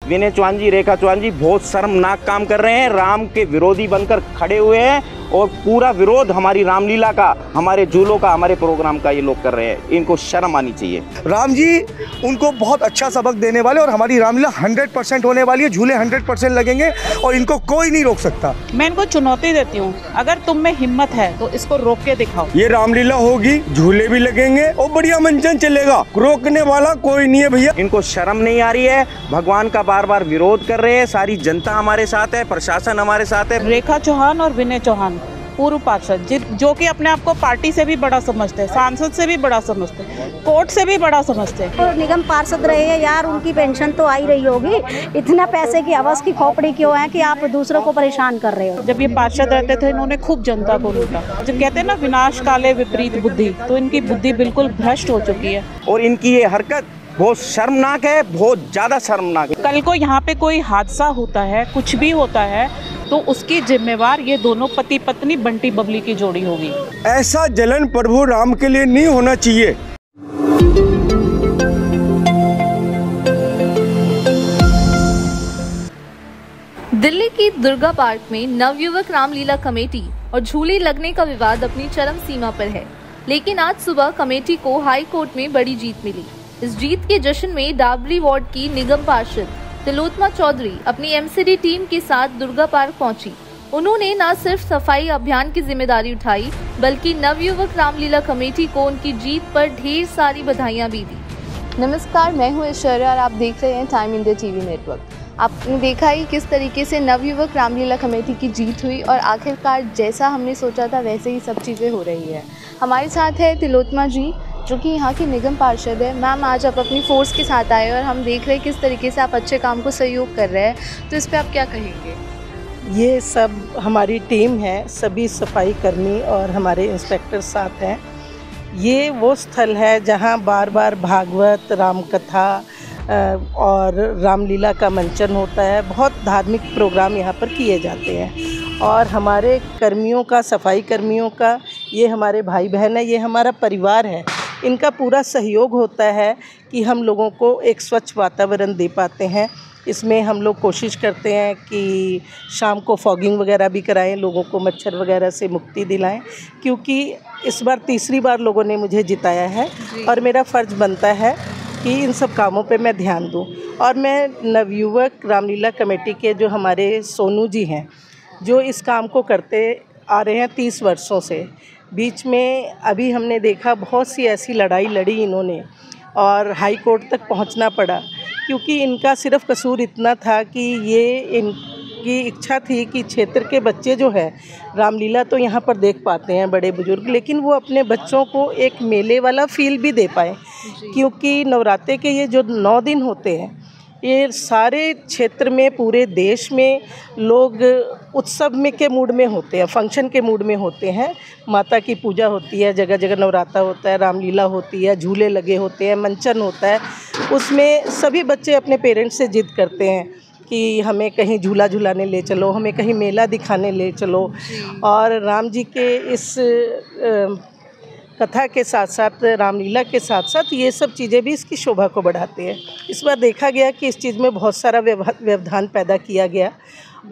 विनय चौहान जी, रेखा चौहान जी बहुत शर्मनाक काम कर रहे हैं। राम के विरोधी बनकर खड़े हुए हैं और पूरा विरोध हमारी रामलीला का, हमारे झूलों का, हमारे प्रोग्राम का ये लोग कर रहे हैं। इनको शर्म आनी चाहिए। राम जी उनको बहुत अच्छा सबक देने वाले और हमारी रामलीला 100% होने वाली है। झूले 100% लगेंगे और इनको कोई नहीं रोक सकता। मैं इनको चुनौती देती हूँ, अगर तुम में हिम्मत है तो इसको रोक के दिखाओ। ये रामलीला होगी, झूले भी लगेंगे और बढ़िया मंचन चलेगा, रोकने वाला कोई नहीं है भैया। इनको शर्म नहीं आ रही है। भगवान का बार बार विरोध कर रहे हैं। सारी जनता हमारे साथ है, प्रशासन हमारे साथ है। रेखा चौहान और विनय चौहान पूर्व पार्षद जो कि अपने आप को पार्टी से भी बड़ा समझते हैं, सांसद से भी बड़ा समझते हैं, कोर्ट से भी बड़ा समझते हैं। तो निगम पार्षद रहे हैं यार, उनकी पेंशन तो आई रही होगी। इतना पैसे की हवस की खोपड़ी क्यों है कि आप दूसरों को परेशान कर रहे हो। जब ये पार्षद रहते थे इन्होंने खूब जनता को लूटा। जब कहते हैं ना विनाश काले विपरीत बुद्धि, तो इनकी बुद्धि बिल्कुल भ्रष्ट हो चुकी है और इनकी ये हरकत बहुत शर्मनाक है, बहुत ज्यादा शर्मनाक है। कल को यहाँ पे कोई हादसा होता है, कुछ भी होता है, तो उसकी जिम्मेवार ये दोनों पति पत्नी बंटी बबली की जोड़ी होगी। ऐसा जलन प्रभु राम के लिए नहीं होना चाहिए। दिल्ली की दुर्गा पार्क में नवयुवक रामलीला कमेटी और झूले लगने का विवाद अपनी चरम सीमा पर है, लेकिन आज सुबह कमेटी को हाई कोर्ट में बड़ी जीत मिली। इस जीत के जश्न में डाबरी वार्ड की निगम पार्षद तिलोत्तमा चौधरी अपनी एमसीडी टीम के साथ दुर्गा पार्क पहुंची। उन्होंने न सिर्फ सफाई अभियान की जिम्मेदारी उठाई, बल्कि नवयुवक रामलीला कमेटी को उनकी जीत पर ढेर सारी बधाइयां भी दी। नमस्कार, मैं हूं ऐश्वर्या और आप देख रहे हैं टाइम इंडिया टीवी नेटवर्क। आपने देखा ही किस तरीके से नवयुवक रामलीला कमेटी की जीत हुई और आखिरकार जैसा हमने सोचा था वैसे ही सब चीज़ें हो रही है। हमारे साथ है तिलोत्तमा जी जो कि यहाँ की निगम पार्षद है। मैम, आज आप अपनी फोर्स के साथ आए और हम देख रहे हैं किस तरीके से आप अच्छे काम को सहयोग कर रहे हैं, तो इस पर आप क्या कहेंगे? ये सब हमारी टीम है, सभी सफाई कर्मी और हमारे इंस्पेक्टर साथ हैं। ये वो स्थल है जहाँ बार बार भागवत, रामकथा और रामलीला का मंचन होता है। बहुत धार्मिक प्रोग्राम यहाँ पर किए जाते हैं और हमारे कर्मियों का, सफाई कर्मियों का, ये हमारे भाई बहन है, ये हमारा परिवार है। इनका पूरा सहयोग होता है कि हम लोगों को एक स्वच्छ वातावरण दे पाते हैं। इसमें हम लोग कोशिश करते हैं कि शाम को फॉगिंग वगैरह भी कराएं, लोगों को मच्छर वगैरह से मुक्ति दिलाएं, क्योंकि इस बार तीसरी बार लोगों ने मुझे जिताया है और मेरा फ़र्ज़ बनता है कि इन सब कामों पे मैं ध्यान दूं। और मैं नवयुवक रामलीला कमेटी के जो हमारे सोनू जी हैं, जो इस काम को करते आ रहे हैं 30 वर्षों से। बीच में अभी हमने देखा बहुत सी ऐसी लड़ाई लड़ी इन्होंने और हाई कोर्ट तक पहुंचना पड़ा, क्योंकि इनका सिर्फ कसूर इतना था कि ये इनकी इच्छा थी कि क्षेत्र के बच्चे जो है रामलीला तो यहाँ पर देख पाते हैं बड़े बुजुर्ग, लेकिन वो अपने बच्चों को एक मेले वाला फील भी दे पाए, क्योंकि नवरात्रे के ये जो 9 दिन होते हैं, ये सारे क्षेत्र में, पूरे देश में लोग उत्सव में के मूड में होते हैं, फंक्शन के मूड में होते हैं। माता की पूजा होती है, जगह जगह नवरात्रा होता है, रामलीला होती है, झूले लगे होते हैं, मंचन होता है। उसमें सभी बच्चे अपने पेरेंट्स से जिद करते हैं कि हमें कहीं झूला झुलाने ले चलो, हमें कहीं मेला दिखाने ले चलो। और राम जी के इस कथा के साथ साथ, रामलीला के साथ साथ ये सब चीज़ें भी इसकी शोभा को बढ़ाती है। इस बार देखा गया कि इस चीज़ में बहुत सारा व्यवधान पैदा किया गया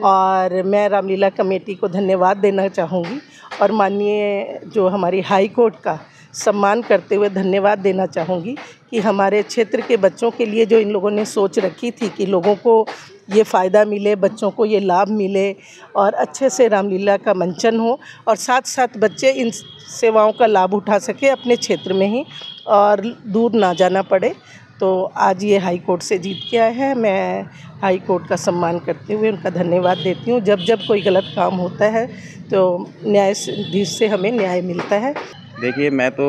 और मैं रामलीला कमेटी को धन्यवाद देना चाहूँगी और माननीय जो हमारी हाई कोर्ट का सम्मान करते हुए धन्यवाद देना चाहूँगी कि हमारे क्षेत्र के बच्चों के लिए जो इन लोगों ने सोच रखी थी कि लोगों को ये फ़ायदा मिले, बच्चों को ये लाभ मिले और अच्छे से रामलीला का मंचन हो और साथ साथ बच्चे इन सेवाओं का लाभ उठा सके अपने क्षेत्र में ही और दूर ना जाना पड़े। तो आज ये हाई कोर्ट से जीत के आए हैं। मैं हाई कोर्ट का सम्मान करते हुए उनका धन्यवाद देती हूँ। जब जब कोई गलत काम होता है तो न्यायाधीश से हमें न्याय मिलता है। देखिए, मैं तो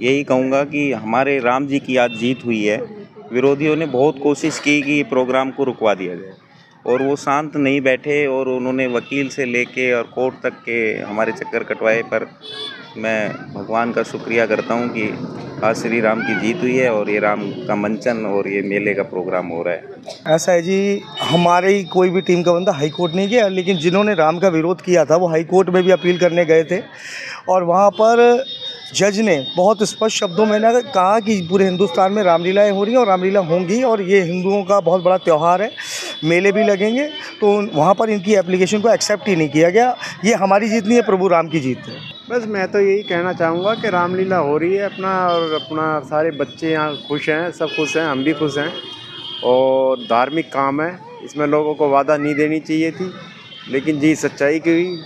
यही कहूँगा कि हमारे राम जी की आज जीत हुई है। विरोधियों ने बहुत कोशिश की कि प्रोग्राम को रुकवा दिया जाए और वो शांत नहीं बैठे और उन्होंने वकील से लेके और कोर्ट तक के हमारे चक्कर कटवाए। पर मैं भगवान का शुक्रिया करता हूँ कि आज श्री राम की जीत हुई है और ये राम का मंचन और ये मेले का प्रोग्राम हो रहा है। ऐसा है जी, हमारी कोई भी टीम का बंदा हाई कोर्ट नहीं गया, लेकिन जिन्होंने राम का विरोध किया था वो हाई कोर्ट में भी अपील करने गए थे और वहाँ पर जज ने बहुत स्पष्ट शब्दों में ना कहा कि पूरे हिंदुस्तान में रामलीलाएँ हो रही हैं और रामलीला होंगी और ये हिंदुओं का बहुत बड़ा त्यौहार है, मेले भी लगेंगे, तो वहाँ पर इनकी एप्लीकेशन को एक्सेप्ट ही नहीं किया गया। ये हमारी जीत नहीं है, प्रभु राम की जीत है। बस मैं तो यही कहना चाहूँगा कि रामलीला हो रही है और अपना सारे बच्चे यहाँ खुश हैं, सब खुश हैं, हम भी खुश हैं और धार्मिक काम है, इसमें लोगों को बाधा नहीं देनी चाहिए थी, लेकिन जीत सच्चाई की हुई,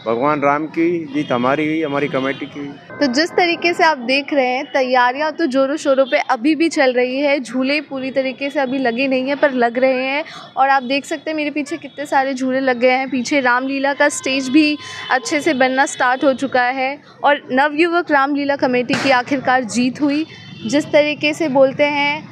भगवान राम की जीत हमारी हुई, हमारी कमेटी की हुई। तो जिस तरीके से आप देख रहे हैं, तैयारियां तो जोरों शोरों पे अभी भी चल रही है। झूले पूरी तरीके से अभी लगे नहीं हैं पर लग रहे हैं और आप देख सकते हैं मेरे पीछे कितने सारे झूले लग गए हैं। पीछे रामलीला का स्टेज भी अच्छे से बनना स्टार्ट हो चुका है और नवयुवक रामलीला कमेटी की आखिरकार जीत हुई। जिस तरीके से बोलते हैं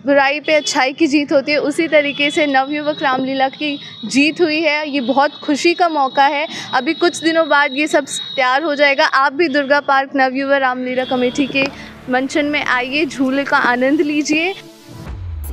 बुराई पे अच्छाई की जीत होती है, उसी तरीके से नवयुवक रामलीला की जीत हुई है। ये बहुत खुशी का मौका है। अभी कुछ दिनों बाद ये सब तैयार हो जाएगा। आप भी दुर्गा पार्क नवयुवक रामलीला कमेटी के मंचन में आइए, झूले का आनंद लीजिए।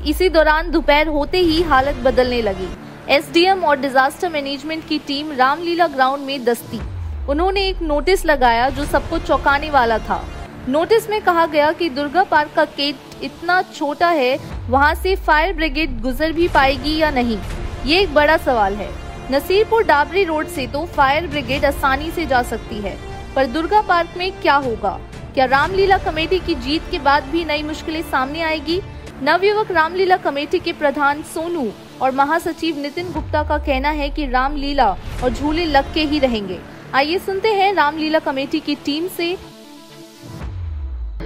इसी दौरान दोपहर होते ही हालत बदलने लगी। एसडीएम और डिजास्टर मैनेजमेंट की टीम रामलीला ग्राउंड में दस्ती। उन्होंने एक नोटिस लगाया जो सबको चौंकाने वाला था। नोटिस में कहा गया कि दुर्गा पार्क का गेट इतना छोटा है, वहां से फायर ब्रिगेड गुजर भी पाएगी या नहीं, ये एक बड़ा सवाल है। नसीरपुर डाबरी रोड से तो फायर ब्रिगेड आसानी से जा सकती है, पर दुर्गा पार्क में क्या होगा? क्या रामलीला कमेटी की जीत के बाद भी नई मुश्किलें सामने आएगी? नवयुवक रामलीला कमेटी के प्रधान सोनू और महासचिव नितिन गुप्ता का कहना है कि रामलीला और झूले लग के ही रहेंगे। आइए सुनते हैं रामलीला कमेटी की टीम से।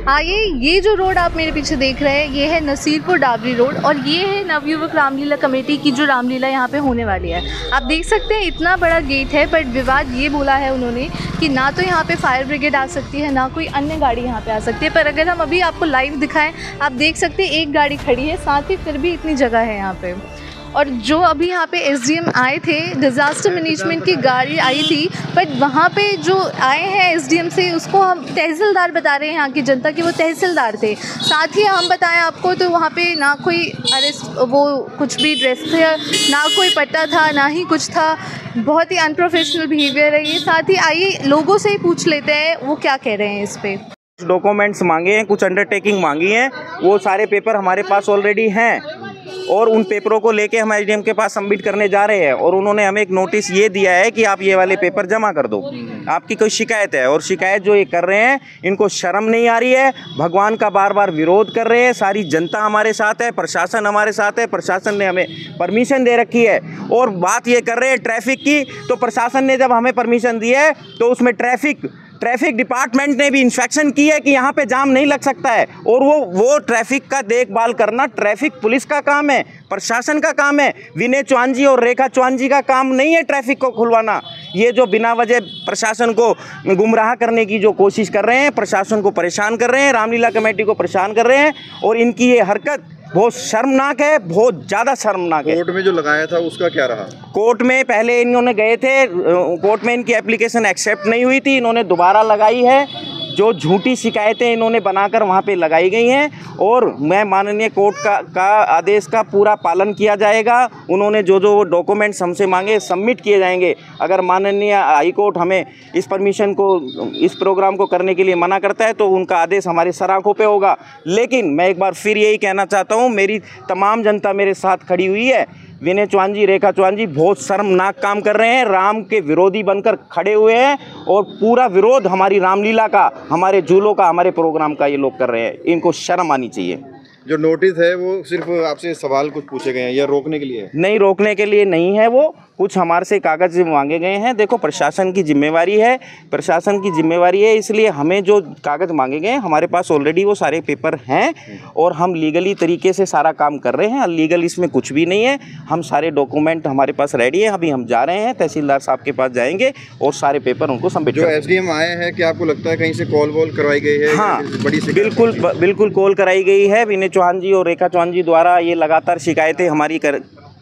आइए, ये जो रोड आप मेरे पीछे देख रहे हैं ये है नसीरपुर डाबरी रोड और ये है नवयुवक रामलीला कमेटी की जो रामलीला यहाँ पे होने वाली है। आप देख सकते हैं इतना बड़ा गेट है, बट विवाद ये बोला है उन्होंने कि ना तो यहाँ पे फायर ब्रिगेड आ सकती है, ना कोई अन्य गाड़ी यहाँ पे आ सकती है। पर अगर हम अभी आपको लाइव दिखाएं, आप देख सकते हैं एक गाड़ी खड़ी है, साथ ही फिर भी इतनी जगह है यहाँ पे। और जो अभी यहाँ पे एसडीएम आए थे, डिज़ास्टर मैनेजमेंट की गाड़ी आई थी, बट वहाँ पे जो आए हैं एसडीएम से उसको हम तहसीलदार बता रहे हैं यहाँ की जनता कि वो तहसीलदार थे। साथ ही हम बताएं आपको तो वहाँ पे ना कोई अरेस्ट, वो कुछ भी ड्रेस था, ना कोई पट्टा था, ना ही कुछ था। बहुत ही अनप्रोफेशनल बिहेवियर है ये। साथ ही आइए लोगों से ही पूछ लेते हैं वो क्या कह रहे हैं इस पे। डॉक्यूमेंट्स मांगे हैं, कुछ अंडरटेकिंग मांगी हैं, वो सारे पेपर हमारे पास ऑलरेडी हैं और उन पेपरों को लेके हम एसडीएम के पास सबमिट करने जा रहे हैं और उन्होंने हमें एक नोटिस ये दिया है कि आप ये वाले पेपर जमा कर दो। आपकी कोई शिकायत है और शिकायत जो ये कर रहे हैं इनको शर्म नहीं आ रही है, भगवान का बार बार विरोध कर रहे हैं। सारी जनता हमारे साथ है, प्रशासन हमारे साथ है, प्रशासन ने हमें परमिशन दे रखी है और बात ये कर रहे हैं ट्रैफिक की, तो प्रशासन ने जब हमें परमिशन दी है तो उसमें ट्रैफिक डिपार्टमेंट ने भी इंस्पेक्शन की है कि यहाँ पे जाम नहीं लग सकता है और वो ट्रैफिक का देखभाल करना ट्रैफिक पुलिस का काम है, प्रशासन का काम है। विनय चौहान जी और रेखा चौहान जी का काम नहीं है ट्रैफिक को खुलवाना। ये जो बिना वजह प्रशासन को गुमराह करने की जो कोशिश कर रहे हैं, प्रशासन को परेशान कर रहे हैं, रामलीला कमेटी को परेशान कर रहे हैं और इनकी ये हरकत बहुत शर्मनाक है, बहुत ज़्यादा शर्मनाक है। कोर्ट में जो लगाया था उसका क्या रहा? कोर्ट में पहले इन्होंने गए थे, कोर्ट में इनकी एप्लीकेशन एक्सेप्ट नहीं हुई थी, इन्होंने दोबारा लगाई है। जो झूठी शिकायतें इन्होंने बनाकर वहाँ पे लगाई गई हैं और मैं माननीय कोर्ट का आदेश का पूरा पालन किया जाएगा। उन्होंने जो डॉक्यूमेंट्स हमसे मांगे सबमिट किए जाएंगे। अगर माननीय हाई कोर्ट हमें इस परमिशन को, इस प्रोग्राम को करने के लिए मना करता है तो उनका आदेश हमारी सर आँखों पे होगा। लेकिन मैं एक बार फिर यही कहना चाहता हूँ, मेरी तमाम जनता मेरे साथ खड़ी हुई है। विनय चौहान जी, रेखा चौहान जी बहुत शर्मनाक काम कर रहे हैं, राम के विरोधी बनकर खड़े हुए हैं और पूरा विरोध हमारी रामलीला का, हमारे झूलों का, हमारे प्रोग्राम का ये लोग कर रहे हैं। इनको शर्म आनी चाहिए। जो नोटिस है वो सिर्फ आपसे सवाल कुछ पूछे गए हैं या रोकने के लिए? नहीं, रोकने के लिए नहीं है, वो कुछ हमारे से कागज़ मांगे गए हैं। देखो प्रशासन की जिम्मेवारी है, प्रशासन की जिम्मेवारी है, इसलिए हमें जो कागज़ मांगे गए हैं हमारे पास ऑलरेडी वो सारे पेपर हैं और हम लीगली तरीके से सारा काम कर रहे हैं। अनलीगल इसमें कुछ भी नहीं है, हम सारे डॉक्यूमेंट हमारे पास रेडी है। अभी हम जा रहे हैं, तहसीलदार साहब के पास जाएंगे और सारे पेपर उनको सबमिट जो एसडीएम आए हैं, क्या आपको लगता है कहीं से कॉल वॉल करवाई गई है? हाँ, बड़ी बिल्कुल कॉल कराई गई है। विनय चौहान जी और रेखा चौहान जी द्वारा ये लगातार शिकायतें हमारी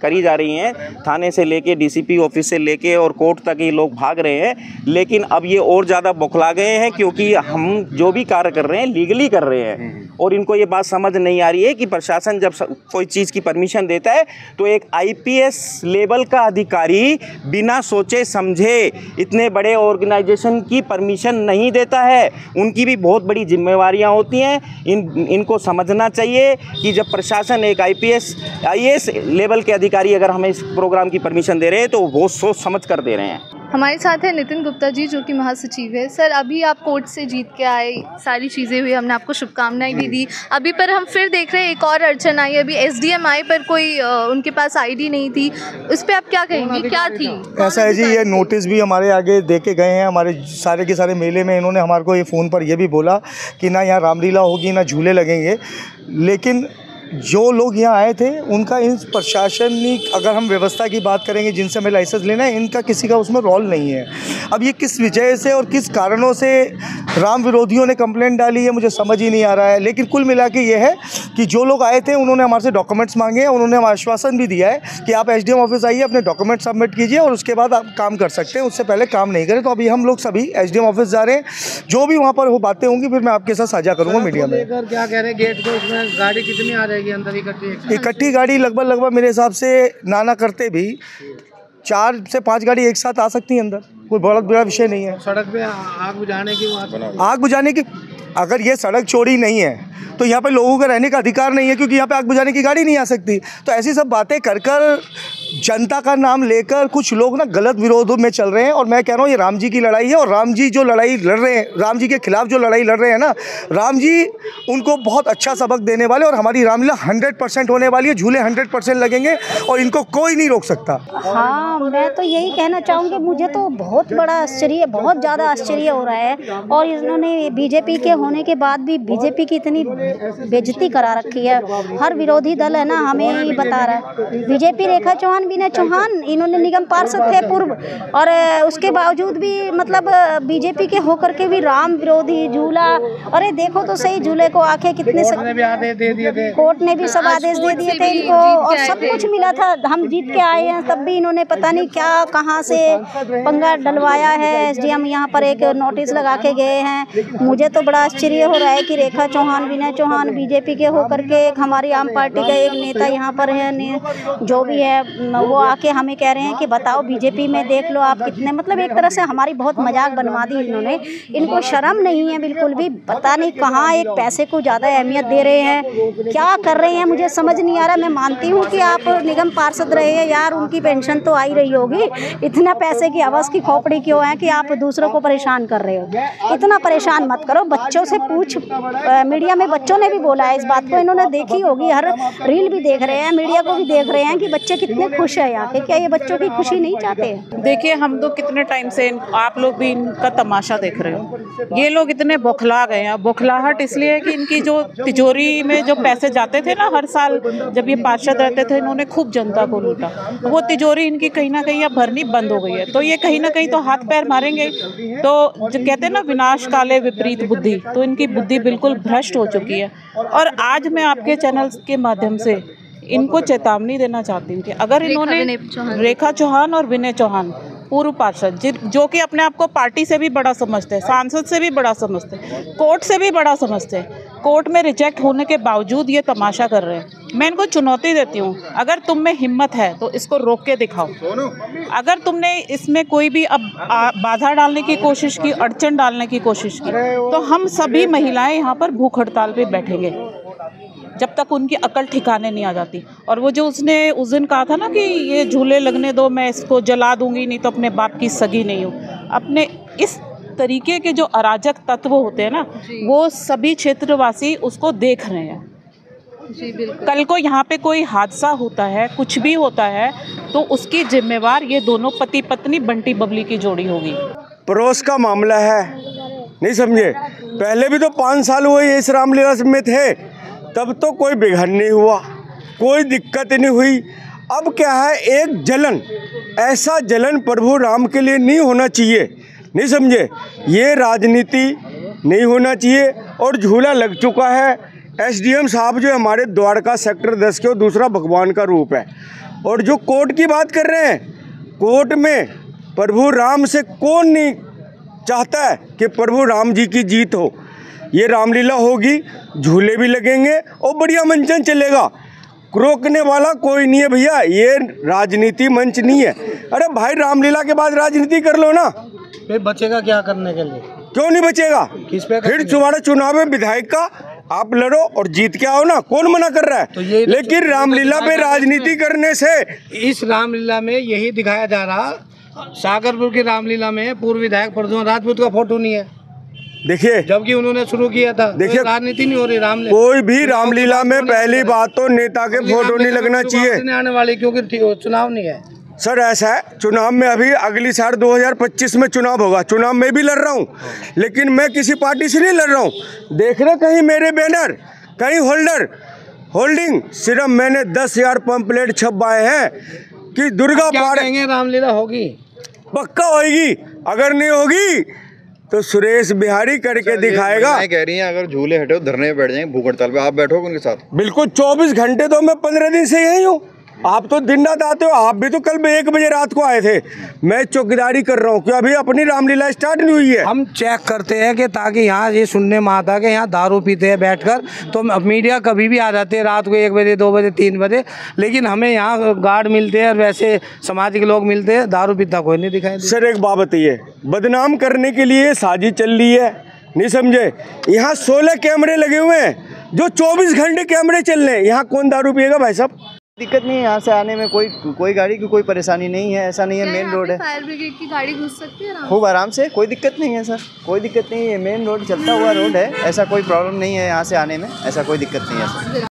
करी जा रही हैं, थाने से लेके डीसीपी ऑफिस से लेके और कोर्ट तक ये लोग भाग रहे हैं। लेकिन अब ये और ज़्यादा बौखला गए हैं, क्योंकि हम जो भी कार्य कर रहे हैं लीगली कर रहे हैं, और इनको ये बात समझ नहीं आ रही है कि प्रशासन जब कोई चीज़ की परमिशन देता है तो एक आईपीएस लेवल का अधिकारी बिना सोचे समझे इतने बड़े ऑर्गेनाइजेशन की परमिशन नहीं देता है। उनकी भी बहुत बड़ी जिम्मेवारियां होती हैं। इनको समझना चाहिए कि जब प्रशासन एक आईएएस लेवल के अधिकारी अगर हमें इस प्रोग्राम की परमिशन दे रहे हैं तो वो सोच समझ कर दे रहे हैं। हमारे साथ है नितिन गुप्ता जी, जो कि महासचिव है। सर, अभी आप कोर्ट से जीत के आए, सारी चीज़ें हुई, हमने आपको शुभकामनाएं भी दी। अभी पर हम फिर देख रहे हैं एक और अड़चन आई। अभी एसडीएम आए पर कोई उनके पास आईडी नहीं थी। उस पर आप क्या कहेंगे, क्या थी? ऐसा है जी, ये नोटिस भी हमारे आगे दे के गए हैं। हमारे सारे के सारे मेले में इन्होंने हमारे को ये फ़ोन पर ये भी बोला कि ना यहाँ रामलीला होगी ना झूले लगेंगे। लेकिन जो लोग यहाँ आए थे उनका इन प्रशासनिक, अगर हम व्यवस्था की बात करेंगे जिनसे हमें लाइसेंस लेना है, इनका किसी का उसमें रोल नहीं है। अब ये किस वजह से और किस कारणों से राम विरोधियों ने कंप्लेंट डाली है मुझे समझ ही नहीं आ रहा है। लेकिन कुल मिला के ये है कि जो लोग आए थे उन्होंने हमारे से डॉक्यूमेंट्स मांगे हैं, उन्होंने हमें आश्वासन भी दिया है कि आप एसडीएम ऑफिस आइए, अपने डॉक्यूमेंट सबमिट कीजिए और उसके बाद आप काम कर सकते हैं, उससे पहले काम नहीं करें। तो अभी हम लोग सभी एसडीएम ऑफिस जा रहे हैं। जो भी वहाँ पर वो बातें होंगी फिर मैं आपके साथ साझा करूँगा मीडिया में। क्या कह रहे हैं गेट को, इसमें गाड़ी कितनी आ जाएगी अंदर इकट्ठी गाड़ी लगभग मेरे हिसाब से ना करते भी 4 से 5 गाड़ी एक साथ आ सकती है अंदर। कोई बहुत बड़ा विषय नहीं है। सड़क पे आग बुझाने की अगर ये सड़क चौड़ी नहीं है तो यहाँ पे लोगों का रहने का अधिकार नहीं है, क्योंकि यहाँ पे आग बुझाने की गाड़ी नहीं आ सकती। तो ऐसी सब बातें कर जनता का नाम लेकर कुछ लोग ना गलत विरोध में चल रहे हैं। और मैं कह रहा हूँ ये राम जी की लड़ाई है, और राम जी जो लड़ाई लड़ रहे हैं, राम जी के खिलाफ जो लड़ाई लड़ रहे हैं ना, राम जी उनको बहुत अच्छा सबक देने वाले। और हमारी रामलीला 100% होने वाली है, झूले 100% लगेंगे और इनको कोई नहीं रोक सकता। हाँ, मैं तो यही कहना चाहूँगी, मुझे तो बहुत बड़ा आश्चर्य, बहुत ज़्यादा आश्चर्य हो रहा है। और इन्होंने बीजेपी के होने के बाद भी बीजेपी की इतनी बेइज्जती करा रखी है। हर विरोधी दल है ना हमें ही बता रहा है। बीजेपी रेखा चौहान, विनय चौहान, इन्होंने निगम पार्षद थे पूर्व, और उसके बावजूद भी मतलब बीजेपी के होकर के भी राम विरोधी झूला। अरे देखो तो सही, झूले को आके कितने कोर्ट ने भी सब आदेश दे दिए थे इनको, और सब कुछ मिला था। हम जीत के आए हैं तब भी इन्होंने पता नहीं क्या कहाँ से पंगा डलवाया है। एसडीएम यहाँ पर एक नोटिस लगा के गए हैं। मुझे तो बड़ा आश्चर्य हो रहा है कि रेखा चौहान, विनय चौहान बीजेपी के होकर के हमारी आम पार्टी का एक नेता यहाँ पर है, जो भी है वो आके हमें कह रहे हैं कि बताओ बीजेपी में देख लो आप कितने, मतलब एक तरह से हमारी बहुत मजाक बनवा दी इन्होंने। इनको शर्म नहीं है बिल्कुल भी। पता नहीं कहाँ एक पैसे को ज़्यादा अहमियत दे रहे हैं, क्या कर रहे हैं मुझे समझ नहीं आ रहा। मैं मानती हूँ कि आप निगम पार्षद रहे हैं यार, उनकी पेंशन तो आई रही होगी। इतना पैसे की आवाज़ की खोपड़ी क्यों है कि आप दूसरों को परेशान कर रहे हो? इतना परेशान मत करो। बच्चों से पूछ, मीडिया में बच्चों ने भी बोला है इस बात को, इन्होंने देखी होगी, हर रील भी देख रहे हैं, मीडिया को भी देख रहे हैं कि बच्चे कितने खुश हैं यहाँ के। क्या ये बच्चों की खुशी नहीं चाहते हैं? देखिए, हम तो कितने टाइम से, आप लोग भी इनका तमाशा देख रहे हो। ये लोग इतने बौखला गए हैं। बौखलाहट इसलिए है कि इनकी जो तिजोरी में जो पैसे जाते थे ना हर साल, जब ये पार्षद रहते थे, इन्होंने खूब जनता को लूटा। वो तिजोरी इनकी कहीं ना कहीं अब भरनी बंद हो गई है। तो ये कहीं ना कहीं तो हाथ पैर मारेंगे। तो जो कहते हैं ना विनाश काले विपरीत बुद्धि, तो इनकी बुद्धि बिल्कुल भ्रष्ट हो चुकी है। और आज मैं आपके चैनल के माध्यम से इनको चेतावनी देना चाहती हूँ कि अगर इन्होंने रेखा चौहान और विनय चौहान पूर्व पार्षद, जो कि अपने आप को पार्टी से भी बड़ा समझते हैं, सांसद से भी बड़ा समझते हैं, कोर्ट से भी बड़ा समझते हैं, कोर्ट में रिजेक्ट होने के बावजूद ये तमाशा कर रहे हैं। मैं इनको चुनौती देती हूँ, अगर तुम में हिम्मत है तो इसको रोक के दिखाओ। अगर तुमने इसमें कोई भी अब बाधा डालने की कोशिश की, अड़चन डालने की कोशिश की, तो हम सभी महिलाएं यहाँ पर भूख हड़ताल पे बैठेंगे जब तक उनकी अकल ठिकाने नहीं आ जाती। और वो जो उसने उस दिन कहा था ना कि ये झूले लगने दो, मैं इसको जला दूंगी, नहीं तो अपने बाप की सगी नहीं हूँ। अपने इस तरीके के जो अराजक तत्व होते हैं ना, वो सभी क्षेत्रवासी उसको देख रहे हैं। जी बिल्कुल। कल को यहाँ पे कोई हादसा होता है, कुछ भी होता है, तो उसकी जिम्मेवार ये दोनों पति पत्नी बंटी बबली की जोड़ी होगी। पड़ोस का मामला है, नहीं समझे। पहले भी तो 5 साल हुए इस रामलीला में थे, तब तो कोई बिगड़ नहीं हुआ, कोई दिक्कत नहीं हुई। अब क्या है, एक जलन, ऐसा जलन प्रभु राम के लिए नहीं होना चाहिए, नहीं समझे। ये राजनीति नहीं होना चाहिए। और झूला लग चुका है, एसडीएम साहब जो हमारे द्वारका सेक्टर 10 के, और दूसरा भगवान का रूप है। और जो कोर्ट की बात कर रहे हैं, कोर्ट में प्रभु राम से कौन नहीं चाहता है कि प्रभु राम जी की जीत हो। ये रामलीला होगी, झूले भी लगेंगे और बढ़िया मंचन चलेगा। रोकने वाला कोई नहीं है भैया, ये राजनीति मंच नहीं है। अरे भाई रामलीला के बाद राजनीति कर लो ना। फिर बचेगा क्या करने के लिए? क्यों नहीं बचेगा? किस पे फिर तुम्हारा चुनाव में विधायक का आप लड़ो और जीत के आओ ना, कौन मना कर रहा है? तो ये लेकिन रामलीला पे राजनीति करने से, इस रामलीला में यही दिखाया जा रहा, सागरपुर की रामलीला में पूर्व विधायक प्रद्युम्न राजपूत का फोटो नहीं है। देखिए, जबकि उन्होंने शुरू किया था। देखिए, राजनीति नहीं हो रही रामलीला। कोई भी रामलीला में पहली बात तो नेता के फोटो नहीं लगना चाहिए आने वाली, क्योंकि चुनाव नहीं है सर। ऐसा है, चुनाव में अभी अगली साल 2025 में चुनाव होगा, चुनाव में भी लड़ रहा हूँ, लेकिन मैं किसी पार्टी से नहीं लड़ रहा हूँ। देख रहे कहीं मेरे बैनर, कहीं होल्डिंग, सिर्फ मैंने 10,000 पंपलेट छपवाए हैं कि दुर्गा पार रामलीला होगी, पक्का होगी। अगर नहीं होगी तो सुरेश बिहारी करके दिखाएगा। कह रही हैं अगर झूले हटे धरने में बैठ जाएंगे, भूख हड़ताल पे, आप बैठोगे उनके साथ? बिल्कुल, 24 घंटे तो मैं 15 दिन से यही हूँ। आप तो दिन रात आते हो, आप भी तो कल 1 बजे रात को आए थे। मैं चौकीदारी कर रहा हूँ कि अभी अपनी रामलीला स्टार्ट नहीं हुई है। हम चेक करते हैं कि ताकि यहाँ ये सुनने में आता है कि यहाँ दारू पीते हैं बैठकर, तो मीडिया कभी भी आ जाते हैं रात को 1 बजे 2 बजे 3 बजे, लेकिन हमें यहाँ गार्ड मिलते हैं और वैसे समाज के लोग मिलते हैं, दारू पीता कोई नहीं दिखाई। सर एक बात बताइए, बदनाम करने के लिए साजिश चल रही है, नहीं समझे? यहाँ 16 कैमरे लगे हुए हैं, जो 24 घंटे कैमरे चल रहे हैं। यहाँ कौन दारू पिएगा भाई साहब? दिक्कत नहीं है, यहाँ से आने में कोई गाड़ी की कोई परेशानी नहीं है, ऐसा नहीं है। मेन रोड है, फायर ब्रिगेड की गाड़ी घुस सकती है खूब आराम से, कोई दिक्कत नहीं है सर, कोई दिक्कत नहीं है। मेन रोड चलता हुआ रोड है, ऐसा कोई प्रॉब्लम नहीं है यहाँ से आने में, ऐसा कोई दिक्कत नहीं है सर।